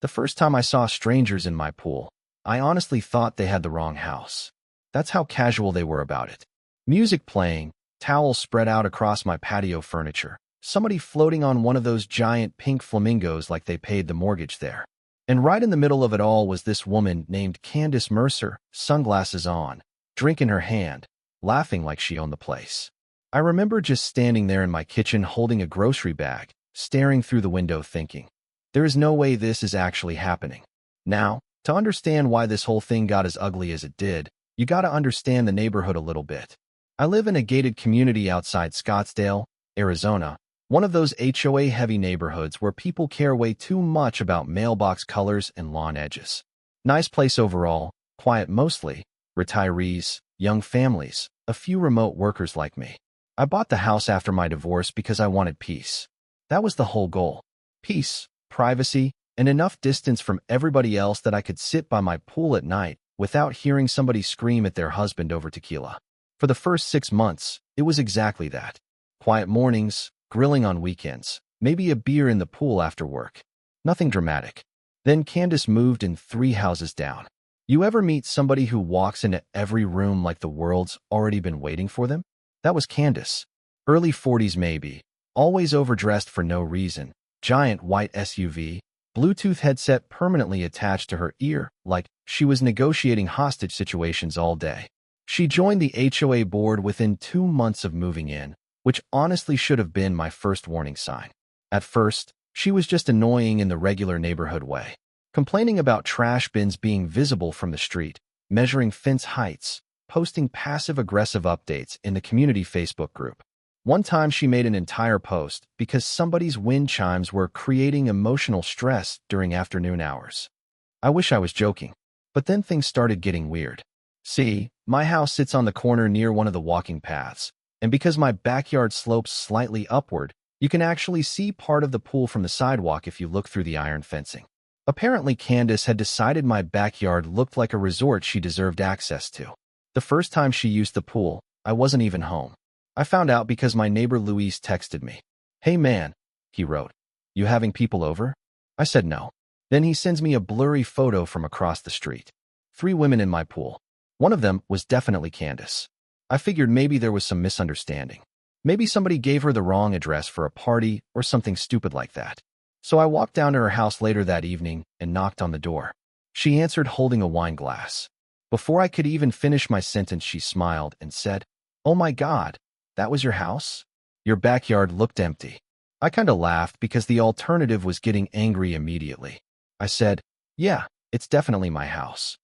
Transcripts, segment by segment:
The first time I saw strangers in my pool, I honestly thought they had the wrong house. That's how casual they were about it. Music playing, towels spread out across my patio furniture, somebody floating on one of those giant pink flamingos like they paid the mortgage there. And right in the middle of it all was this woman named Candace Mercer, sunglasses on, drink in her hand, laughing like she owned the place. I remember just standing there in my kitchen holding a grocery bag, staring through the window thinking, there is no way this is actually happening. Now, to understand why this whole thing got as ugly as it did, you gotta understand the neighborhood a little bit. I live in a gated community outside Scottsdale, Arizona, one of those HOA-heavy neighborhoods where people care way too much about mailbox colors and lawn edges. Nice place overall, quiet mostly, retirees, young families, a few remote workers like me. I bought the house after my divorce because I wanted peace. That was the whole goal. Peace, privacy, and enough distance from everybody else that I could sit by my pool at night without hearing somebody scream at their husband over tequila. For the first 6 months, it was exactly that. Quiet mornings, grilling on weekends, maybe a beer in the pool after work. Nothing dramatic. Then Candace moved in 3 houses down. You ever meet somebody who walks into every room like the world's already been waiting for them? That was Candace. Early 40s maybe, always overdressed for no reason, giant white SUV, Bluetooth headset permanently attached to her ear like she was negotiating hostage situations all day. She joined the HOA board within 2 months of moving in, which honestly should have been my first warning sign. At first, she was just annoying in the regular neighborhood way, complaining about trash bins being visible from the street, measuring fence heights, posting passive-aggressive updates in the community Facebook group. One time she made an entire post because somebody's wind chimes were creating emotional stress during afternoon hours. I wish I was joking, but then things started getting weird. See, my house sits on the corner near one of the walking paths, and because my backyard slopes slightly upward, you can actually see part of the pool from the sidewalk if you look through the iron fencing. Apparently, Candace had decided my backyard looked like a resort she deserved access to. The first time she used the pool, I wasn't even home. I found out because my neighbor Luis texted me. "Hey man," he wrote, "you having people over?" I said no. Then he sends me a blurry photo from across the street. 3 women in my pool. One of them was definitely Candace. I figured maybe there was some misunderstanding. Maybe somebody gave her the wrong address for a party or something stupid like that. So I walked down to her house later that evening and knocked on the door. She answered holding a wine glass. Before I could even finish my sentence, she smiled and said, "Oh my God, that was your house? Your backyard looked empty." I kinda laughed because the alternative was getting angry immediately. I said, "Yeah, it's definitely my house."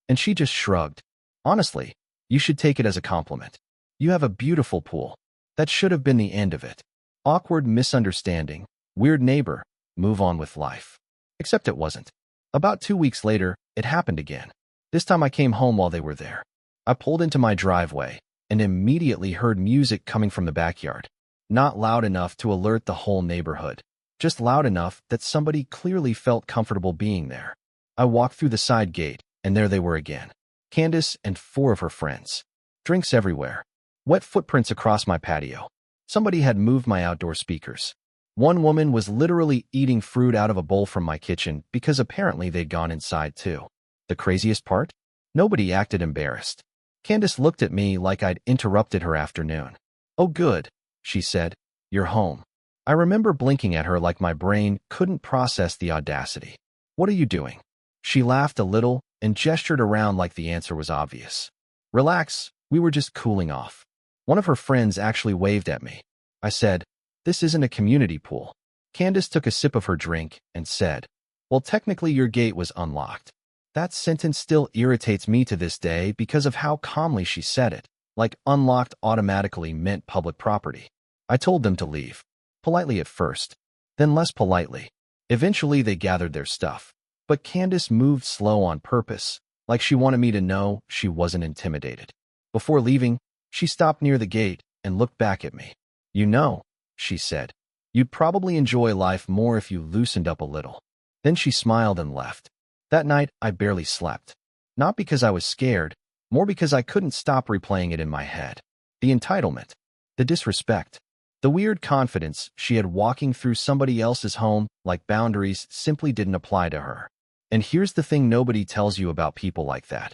And she just shrugged. Honestly, you should take it as a compliment. You have a beautiful pool. That should have been the end of it. Awkward misunderstanding, weird neighbor, move on with life. Except it wasn't. About 2 weeks later, it happened again. This time I came home while they were there. I pulled into my driveway and immediately heard music coming from the backyard. Not loud enough to alert the whole neighborhood, just loud enough that somebody clearly felt comfortable being there. I walked through the side gate, and there they were again. Candace and 4 of her friends. Drinks everywhere. Wet footprints across my patio. Somebody had moved my outdoor speakers. One woman was literally eating fruit out of a bowl from my kitchen because apparently they'd gone inside too. The craziest part? Nobody acted embarrassed. Candace looked at me like I'd interrupted her afternoon. "Oh good," she said, "you're home." I remember blinking at her like my brain couldn't process the audacity. "What are you doing?" She laughed a little and gestured around like the answer was obvious. "Relax, we were just cooling off." One of her friends actually waved at me. I said, "This isn't a community pool." Candace took a sip of her drink and said, "Well, technically your gate was unlocked." That sentence still irritates me to this day because of how calmly she said it, like unlocked automatically meant public property. I told them to leave. Politely at first, then less politely. Eventually they gathered their stuff. But Candace moved slow on purpose, like she wanted me to know she wasn't intimidated. Before leaving, she stopped near the gate and looked back at me. "You know," she said, "you'd probably enjoy life more if you loosened up a little." Then she smiled and left. That night, I barely slept. Not because I was scared, more because I couldn't stop replaying it in my head. The entitlement. The disrespect. The weird confidence she had walking through somebody else's home, like boundaries, simply didn't apply to her. And here's the thing nobody tells you about people like that.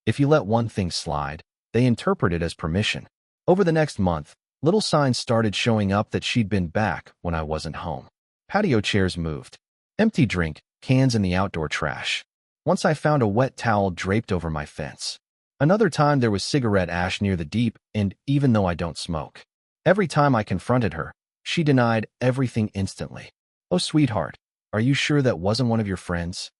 If you let one thing slide, they interpret it as permission. Over the next month, little signs started showing up that she'd been back when I wasn't home. Patio chairs moved. Empty drink cans in the outdoor trash. Once I found a wet towel draped over my fence. Another time there was cigarette ash near the deep end, even though I don't smoke. Every time I confronted her, she denied everything instantly. Oh, sweetheart, are you sure that wasn't one of your friends?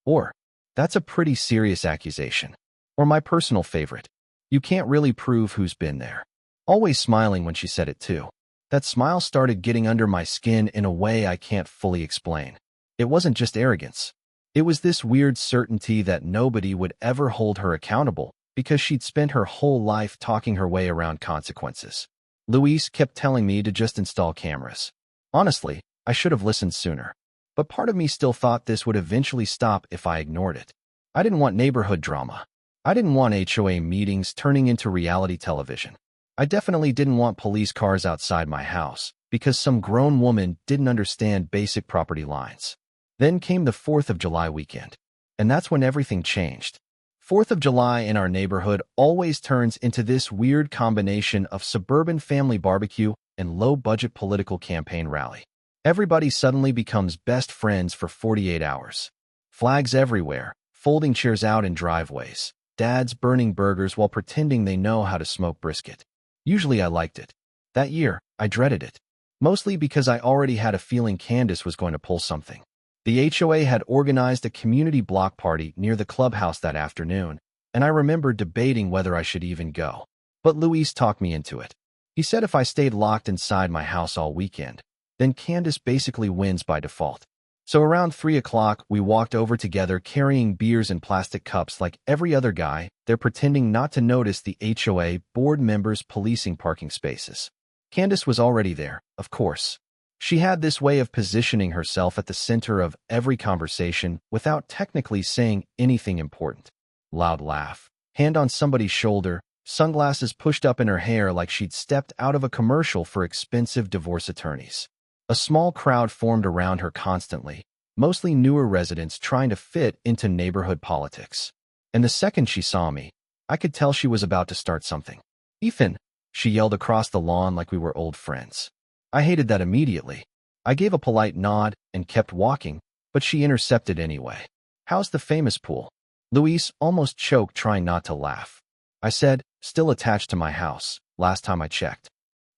Or, that's a pretty serious accusation. Or my personal favorite, you can't really prove who's been there. Always smiling when she said it too. That smile started getting under my skin in a way I can't fully explain. It wasn't just arrogance. It was this weird certainty that nobody would ever hold her accountable because she'd spent her whole life talking her way around consequences. Luis kept telling me to just install cameras. Honestly, I should have listened sooner. But part of me still thought this would eventually stop if I ignored it. I didn't want neighborhood drama. I didn't want HOA meetings turning into reality television. I definitely didn't want police cars outside my house because some grown woman didn't understand basic property lines. Then came the 4th of July weekend. And that's when everything changed. 4th of July in our neighborhood always turns into this weird combination of suburban family barbecue and low-budget political campaign rally. Everybody suddenly becomes best friends for 48 hours. Flags everywhere, folding chairs out in driveways, dads burning burgers while pretending they know how to smoke brisket. Usually I liked it. That year, I dreaded it. Mostly because I already had a feeling Candace was going to pull something. The HOA had organized a community block party near the clubhouse that afternoon, and I remember debating whether I should even go. But Luis talked me into it. He said if I stayed locked inside my house all weekend, then Candace basically wins by default. So around 3 o'clock, we walked over together carrying beers and plastic cups like every other guy. They're pretending not to notice the HOA board members policing parking spaces. Candace was already there, of course. She had this way of positioning herself at the center of every conversation without technically saying anything important. Loud laugh, hand on somebody's shoulder, sunglasses pushed up in her hair like she'd stepped out of a commercial for expensive divorce attorneys. A small crowd formed around her constantly, mostly newer residents trying to fit into neighborhood politics. And the second she saw me, I could tell she was about to start something. "Ethan," she yelled across the lawn like we were old friends. I hated that immediately. I gave a polite nod and kept walking, but she intercepted anyway. "How's the famous pool?" Luis almost choked trying not to laugh. I said, "Still attached to my house, last time I checked."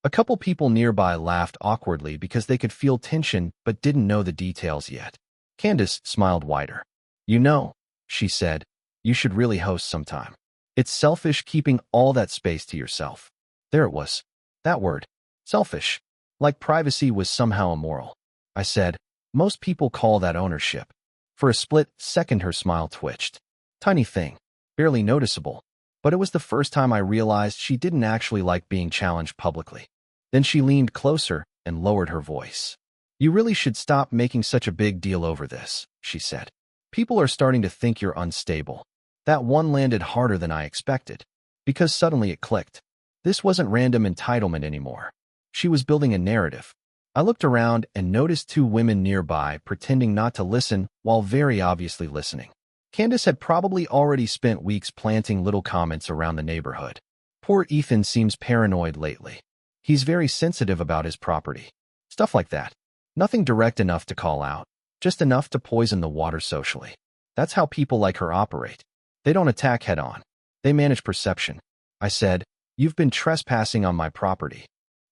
A couple people nearby laughed awkwardly because they could feel tension but didn't know the details yet. Candace smiled wider. "You know," she said, "you should really host sometime. It's selfish keeping all that space to yourself." There it was. That word. Selfish. Like privacy was somehow immoral. I said, "Most people call that ownership." For a split second her smile twitched. Tiny thing. Barely noticeable. But it was the first time I realized she didn't actually like being challenged publicly. Then she leaned closer and lowered her voice. "You really should stop making such a big deal over this," she said. "People are starting to think you're unstable." That one landed harder than I expected. Because suddenly it clicked. This wasn't random entitlement anymore. She was building a narrative. I looked around and noticed 2 women nearby pretending not to listen while very obviously listening. Candace had probably already spent weeks planting little comments around the neighborhood. "Poor Ethan seems paranoid lately. He's very sensitive about his property." Stuff like that. Nothing direct enough to call out, just enough to poison the water socially. That's how people like her operate. They don't attack head-on. They manage perception. I said, "You've been trespassing on my property."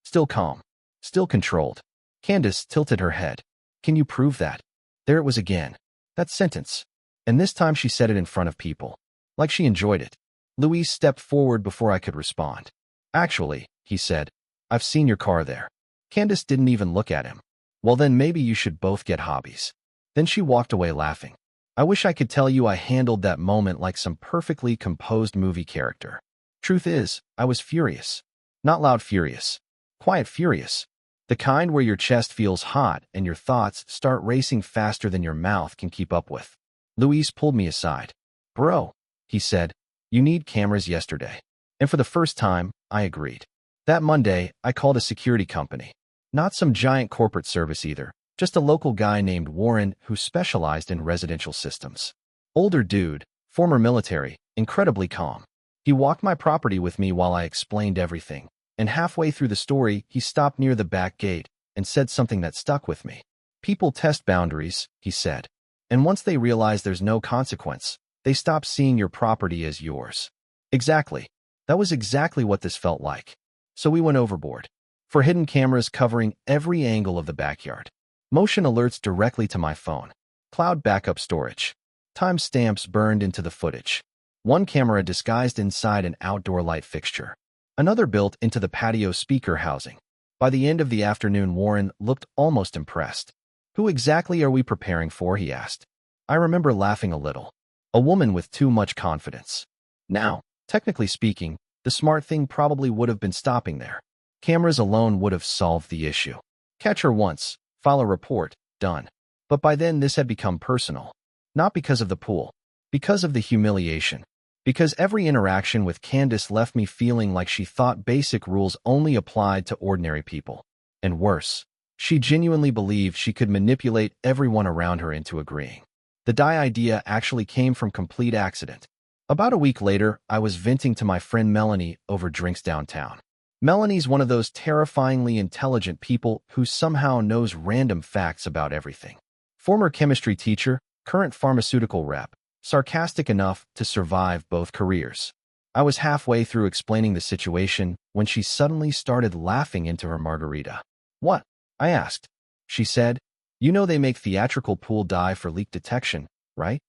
Still calm. Still controlled. Candace tilted her head. "Can you prove that?" There it was again. That sentence. And this time she said it in front of people. Like she enjoyed it. Luis stepped forward before I could respond. "Actually," he said, "I've seen your car there." Candace didn't even look at him. "Well then maybe you should both get hobbies." Then she walked away laughing. I wish I could tell you I handled that moment like some perfectly composed movie character. Truth is, I was furious. Not loud furious. Quiet furious. The kind where your chest feels hot and your thoughts start racing faster than your mouth can keep up with. Luis pulled me aside. "Bro," he said, "you need cameras yesterday." And for the first time, I agreed. That Monday, I called a security company. Not some giant corporate service either, just a local guy named Warren who specialized in residential systems. Older dude, former military, incredibly calm. He walked my property with me while I explained everything, and halfway through the story, he stopped near the back gate and said something that stuck with me. People test boundaries, he said, and once they realize there's no consequence, they stop seeing your property as yours. Exactly. That was exactly what this felt like. So we went overboard. For hidden cameras covering every angle of the backyard. Motion alerts directly to my phone. Cloud backup storage. Timestamps burned into the footage. One camera disguised inside an outdoor light fixture. Another built into the patio speaker housing. By the end of the afternoon, Warren looked almost impressed. Who exactly are we preparing for? He asked. I remember laughing a little. A woman with too much confidence. Now, technically speaking, the smart thing probably would have been stopping there. Cameras alone would have solved the issue. Catch her once, file a report, done. But by then this had become personal. Not because of the pool. Because of the humiliation. Because every interaction with Candace left me feeling like she thought basic rules only applied to ordinary people. And worse, she genuinely believed she could manipulate everyone around her into agreeing. The die idea actually came from complete accident. About a week later, I was venting to my friend Melanie over drinks downtown. Melanie's one of those terrifyingly intelligent people who somehow knows random facts about everything. Former chemistry teacher, current pharmaceutical rep, sarcastic enough to survive both careers. I was halfway through explaining the situation when she suddenly started laughing into her margarita. What? I asked. She said, you know they make theatrical pool dye for leak detection, right?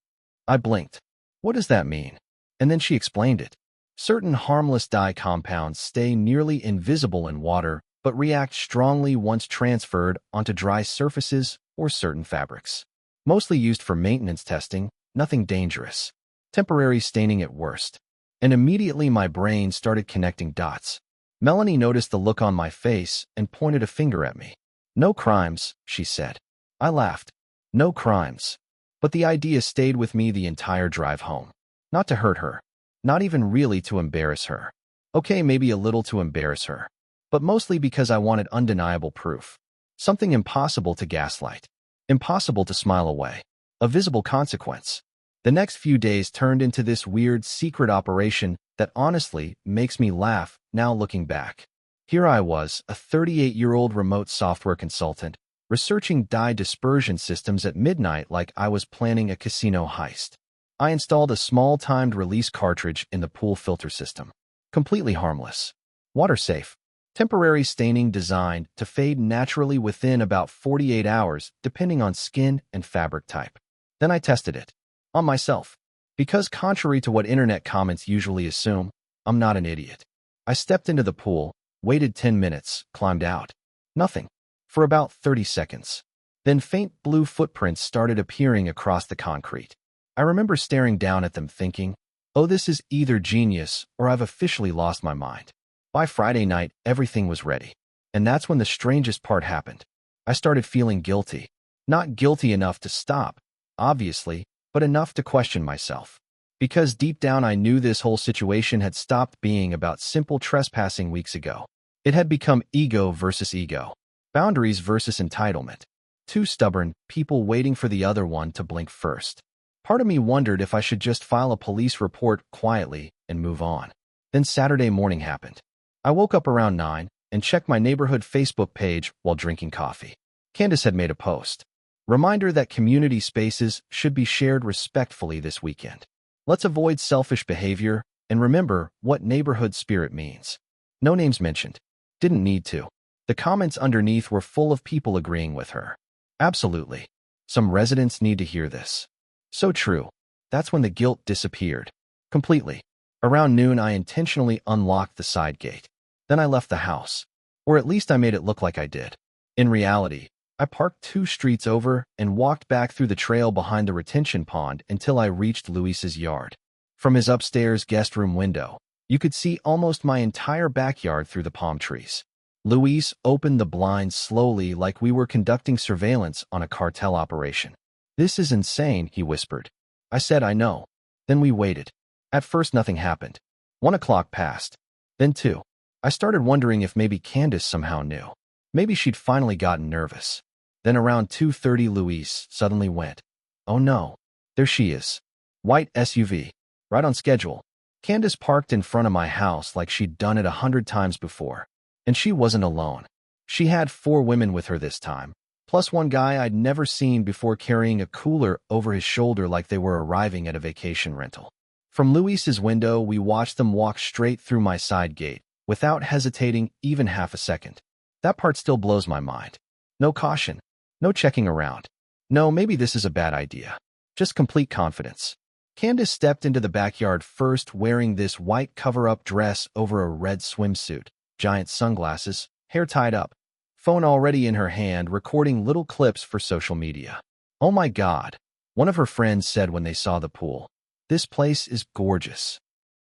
I blinked. What does that mean? And then she explained it. Certain harmless dye compounds stay nearly invisible in water, but react strongly once transferred onto dry surfaces or certain fabrics. Mostly used for maintenance testing, nothing dangerous. Temporary staining at worst. And immediately my brain started connecting dots. Melanie noticed the look on my face and pointed a finger at me. No crimes, she said. I laughed. No crimes. But the idea stayed with me the entire drive home. Not to hurt her. Not even really to embarrass her. Okay, maybe a little to embarrass her. But mostly because I wanted undeniable proof. Something impossible to gaslight. Impossible to smile away. A visible consequence. The next few days turned into this weird secret operation that honestly makes me laugh now looking back. Here I was, a 38-year-old remote software consultant, researching dye dispersion systems at midnight like I was planning a casino heist. I installed a small timed release cartridge in the pool filter system. Completely harmless. Water safe. Temporary staining designed to fade naturally within about 48 hours depending on skin and fabric type. Then I tested it. On myself. Because contrary to what internet comments usually assume, I'm not an idiot. I stepped into the pool, waited 10 minutes, climbed out. Nothing. For about 30 seconds. Then faint blue footprints started appearing across the concrete. I remember staring down at them thinking, oh, this is either genius or I've officially lost my mind. By Friday night, everything was ready. And that's when the strangest part happened. I started feeling guilty. Not guilty enough to stop, obviously, but enough to question myself. Because deep down I knew this whole situation had stopped being about simple trespassing weeks ago. It had become ego versus ego. Boundaries versus entitlement. Two stubborn people waiting for the other one to blink first. Part of me wondered if I should just file a police report quietly and move on. Then Saturday morning happened. I woke up around 9 and checked my neighborhood Facebook page while drinking coffee. Candace had made a post. Reminder that community spaces should be shared respectfully this weekend. Let's avoid selfish behavior and remember what neighborhood spirit means. No names mentioned. Didn't need to. The comments underneath were full of people agreeing with her. Absolutely. Some residents need to hear this. So true. That's when the guilt disappeared. Completely. Around noon, I intentionally unlocked the side gate. Then I left the house. Or at least I made it look like I did. In reality, I parked 2 streets over and walked back through the trail behind the retention pond until I reached Luis's yard. From his upstairs guest room window, you could see almost my entire backyard through the palm trees. Luis opened the blinds slowly like we were conducting surveillance on a cartel operation. This is insane, he whispered. I said, I know. Then we waited. At first nothing happened. 1 o'clock passed. Then 2. I started wondering if maybe Candace somehow knew. Maybe she'd finally gotten nervous. Then around 2:30 Luis suddenly went, "Oh no, there she is. White SUV. Right on schedule." Candace parked in front of my house like she'd done it 100 times before. And she wasn't alone. She had 4 women with her this time, plus one guy I'd never seen before carrying a cooler over his shoulder like they were arriving at a vacation rental. From Luis's window, we watched them walk straight through my side gate, without hesitating even half a second. That part still blows my mind. No caution. No checking around. No, maybe this is a bad idea. Just complete confidence. Candace stepped into the backyard first, wearing this white cover-up dress over a red swimsuit, giant sunglasses, hair tied up, phone already in her hand, recording little clips for social media. "Oh my God," one of her friends said when they saw the pool. "This place is gorgeous."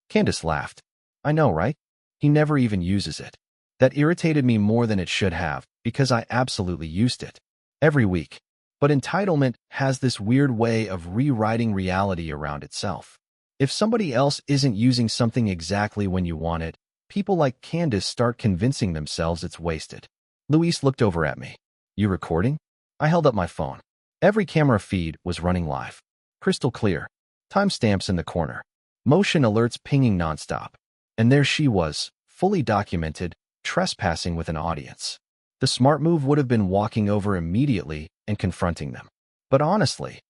Candace laughed. "I know, right? He never even uses it." That irritated me more than it should have, because I absolutely used it. Every week. But entitlement has this weird way of rewriting reality around itself. If somebody else isn't using something exactly when you want it, people like Candace start convincing themselves it's wasted. Luis looked over at me. "You recording?" I held up my phone. Every camera feed was running live. Crystal clear. Timestamps in the corner. Motion alerts pinging nonstop. And there she was, fully documented, trespassing with an audience. The smart move would have been walking over immediately and confronting them. But honestly,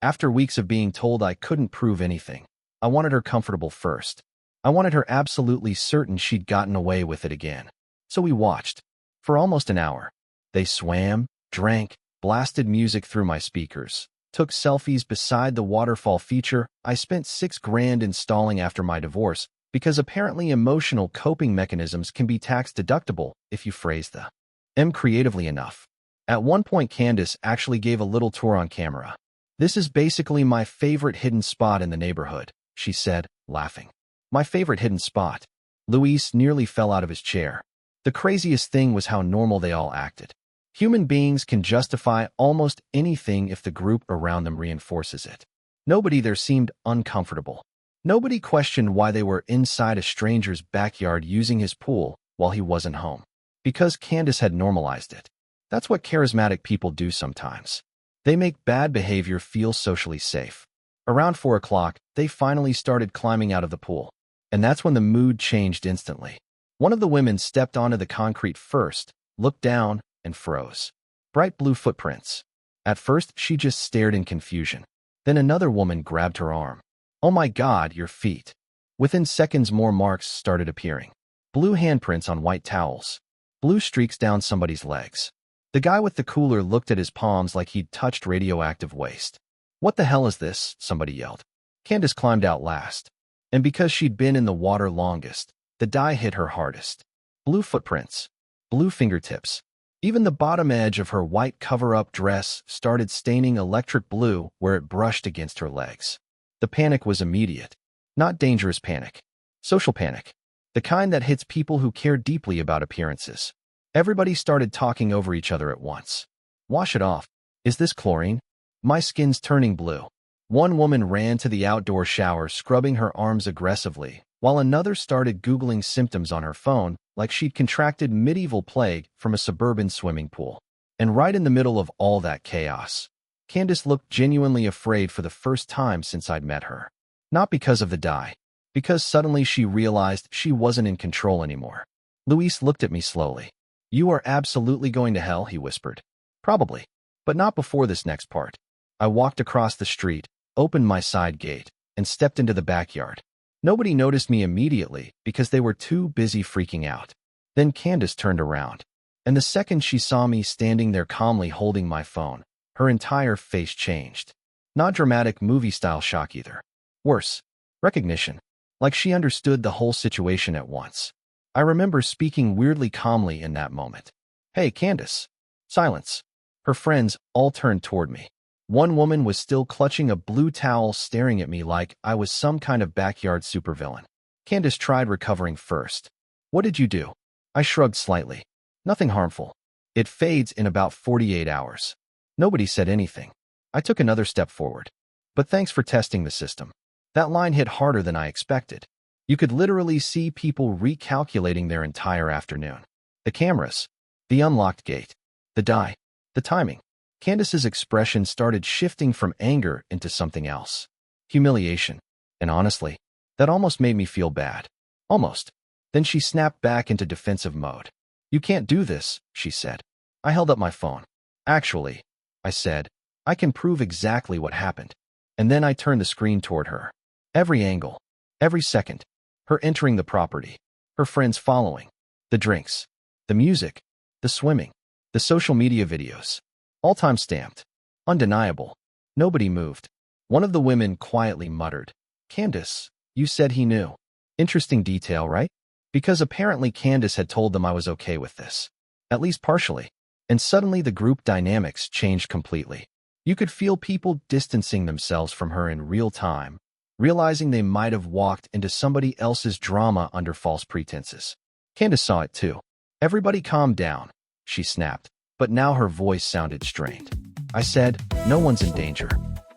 after weeks of being told I couldn't prove anything, I wanted her comfortable first. I wanted her absolutely certain she'd gotten away with it again. So we watched. For almost an hour. They swam, drank, blasted music through my speakers, took selfies beside the waterfall feature I spent $6,000 installing after my divorce, because apparently emotional coping mechanisms can be tax deductible if you phrase them creatively enough. At one point, Candace actually gave a little tour on camera. "This is basically my favorite hidden spot in the neighborhood," she said, laughing. "My favorite hidden spot." Luis nearly fell out of his chair. The craziest thing was how normal they all acted. Human beings can justify almost anything if the group around them reinforces it. Nobody there seemed uncomfortable. Nobody questioned why they were inside a stranger's backyard using his pool while he wasn't home. Because Candace had normalized it. That's what charismatic people do sometimes. They make bad behavior feel socially safe. Around 4 o'clock, they finally started climbing out of the pool. And that's when the mood changed instantly. One of the women stepped onto the concrete first, looked down, and froze. Bright blue footprints. At first, she just stared in confusion. Then another woman grabbed her arm. "Oh my God, your feet." Within seconds, more marks started appearing. Blue handprints on white towels. Blue streaks down somebody's legs. The guy with the cooler looked at his palms like he'd touched radioactive waste. "What the hell is this?" somebody yelled. Candace climbed out last. And because she'd been in the water longest, the dye hit her hardest. Blue footprints. Blue fingertips. Even the bottom edge of her white cover-up dress started staining electric blue where it brushed against her legs. The panic was immediate. Not dangerous panic. Social panic. The kind that hits people who care deeply about appearances. Everybody started talking over each other at once. "Wash it off. Is this chlorine? My skin's turning blue." One woman ran to the outdoor shower, scrubbing her arms aggressively, while another started Googling symptoms on her phone like she'd contracted medieval plague from a suburban swimming pool. And right in the middle of all that chaos, Candace looked genuinely afraid for the first time since I'd met her. Not because of the dye. Because suddenly she realized she wasn't in control anymore. Luis looked at me slowly. "You are absolutely going to hell," he whispered. "Probably. But not before this next part." I walked across the street, opened my side gate, and stepped into the backyard. Nobody noticed me immediately because they were too busy freaking out. Then Candace turned around. And the second she saw me standing there calmly holding my phone, her entire face changed. Not dramatic movie-style shock either. Worse. Recognition. Like she understood the whole situation at once. I remember speaking weirdly calmly in that moment. "Hey, Candace." Silence. Her friends all turned toward me. One woman was still clutching a blue towel, staring at me like I was some kind of backyard supervillain. Candace tried recovering first. "What did you do?" I shrugged slightly. "Nothing harmful. It fades in about 48 hours. Nobody said anything. I took another step forward. "But thanks for testing the system." That line hit harder than I expected. You could literally see people recalculating their entire afternoon. The cameras. The unlocked gate. The die. The timing. Candace's expression started shifting from anger into something else. Humiliation. And honestly, that almost made me feel bad. Almost. Then she snapped back into defensive mode. "You can't do this," she said. I held up my phone. "Actually," I said, "I can prove exactly what happened." And then I turned the screen toward her. Every angle. Every second. Her entering the property. Her friends following. The drinks. The music. The swimming. The social media videos. All time-stamped. Undeniable. Nobody moved. One of the women quietly muttered, "Candace, you said he knew." Interesting detail, right? Because apparently Candace had told them I was okay with this. At least partially. And suddenly the group dynamics changed completely. You could feel people distancing themselves from her in real time, realizing they might have walked into somebody else's drama under false pretenses. Candace saw it too. "Everybody calm down," she snapped, but now her voice sounded strained. I said, "No one's in danger,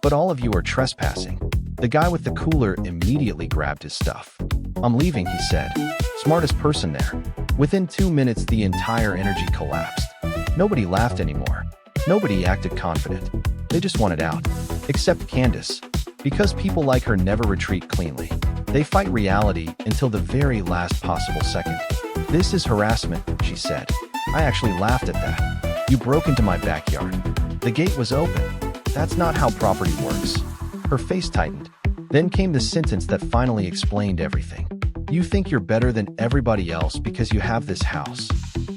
but all of you are trespassing." The guy with the cooler immediately grabbed his stuff. "I'm leaving," he said. Smartest person there. Within 2 minutes, the entire energy collapsed. Nobody laughed anymore. Nobody acted confident. They just wanted out. Except Candace. Because people like her never retreat cleanly. They fight reality until the very last possible second. "This is harassment," she said. I actually laughed at that. "You broke into my backyard. The gate was open. That's not how property works." Her face tightened. Then came the sentence that finally explained everything. "You think you're better than everybody else because you have this house."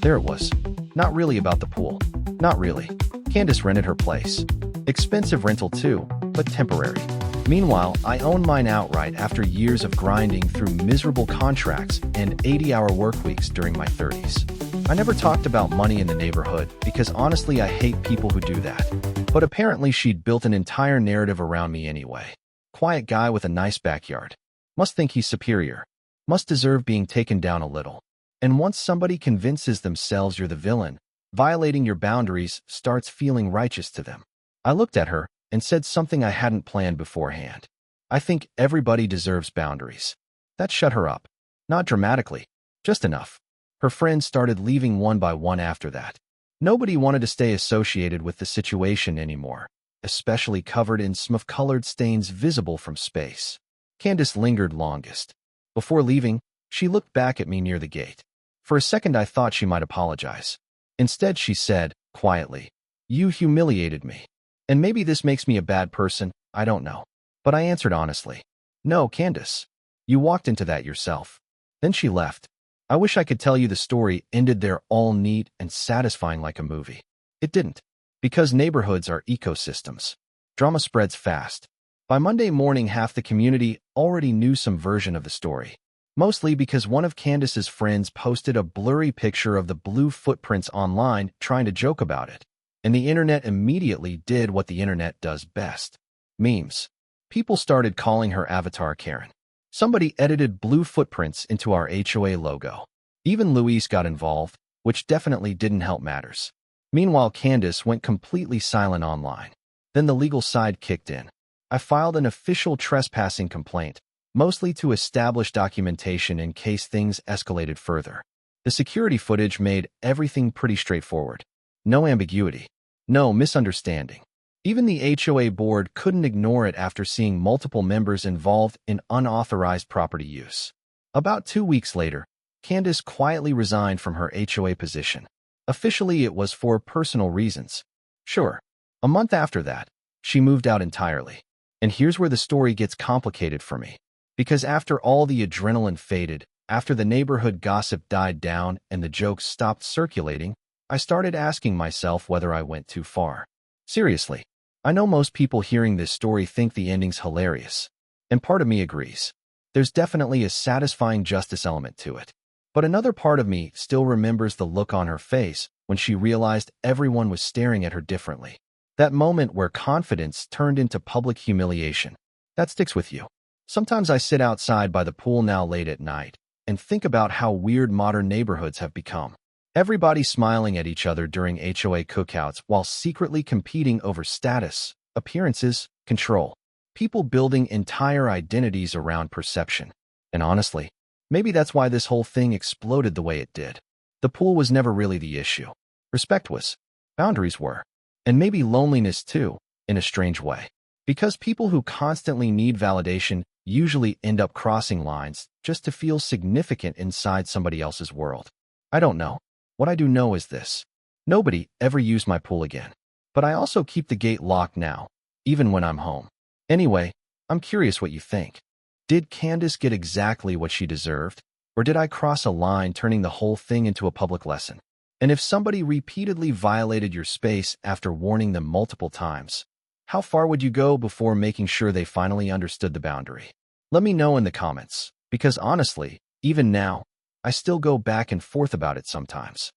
There it was. Not really about the pool. Not really. Candace rented her place. Expensive rental too, but temporary. Meanwhile, I owned mine outright after years of grinding through miserable contracts and 80-hour work weeks during my 30s. I never talked about money in the neighborhood because honestly I hate people who do that. But apparently she'd built an entire narrative around me anyway. Quiet guy with a nice backyard. Must think he's superior. Must deserve being taken down a little. And once somebody convinces themselves you're the villain, violating your boundaries starts feeling righteous to them. I looked at her and said something I hadn't planned beforehand. "I think everybody deserves boundaries." That shut her up. Not dramatically. Just enough. Her friends started leaving one by one after that. Nobody wanted to stay associated with the situation anymore, especially covered in smoke-colored stains visible from space. Candace lingered longest. Before leaving, she looked back at me near the gate. For a second I thought she might apologize. Instead she said, quietly, "You humiliated me. And maybe this makes me a bad person, I don't know." But I answered honestly, "No, Candace. You walked into that yourself." Then she left. I wish I could tell you the story ended there all neat and satisfying like a movie. It didn't. Because neighborhoods are ecosystems. Drama spreads fast. By Monday morning, half the community already knew some version of the story. Mostly because one of Candace's friends posted a blurry picture of the blue footprints online trying to joke about it. And the internet immediately did what the internet does best. Memes. People started calling her Avatar Karen. Somebody edited blue footprints into our HOA logo. Even Luis got involved, which definitely didn't help matters. Meanwhile, Candace went completely silent online. Then the legal side kicked in. I filed an official trespassing complaint, mostly to establish documentation in case things escalated further. The security footage made everything pretty straightforward. No ambiguity. No misunderstanding. Even the HOA board couldn't ignore it after seeing multiple members involved in unauthorized property use. About 2 weeks later, Candace quietly resigned from her HOA position. Officially, it was for personal reasons. Sure. A month after that, she moved out entirely. And here's where the story gets complicated for me. Because after all the adrenaline faded, after the neighborhood gossip died down and the jokes stopped circulating, I started asking myself whether I went too far. Seriously. I know most people hearing this story think the ending's hilarious. And part of me agrees. There's definitely a satisfying justice element to it. But another part of me still remembers the look on her face when she realized everyone was staring at her differently. That moment where confidence turned into public humiliation. That sticks with you. Sometimes I sit outside by the pool now late at night and think about how weird modern neighborhoods have become. Everybody smiling at each other during HOA cookouts while secretly competing over status, appearances, control. People building entire identities around perception. And honestly, maybe that's why this whole thing exploded the way it did. The pool was never really the issue. Respect was. Boundaries were. And maybe loneliness too, in a strange way. Because people who constantly need validation usually end up crossing lines just to feel significant inside somebody else's world. I don't know. What I do know is this. Nobody ever used my pool again. But I also keep the gate locked now, even when I'm home. Anyway, I'm curious what you think. Did Candace get exactly what she deserved? Or did I cross a line, turning the whole thing into a public lesson? And if somebody repeatedly violated your space after warning them multiple times, how far would you go before making sure they finally understood the boundary? Let me know in the comments, because honestly, even now, I still go back and forth about it sometimes.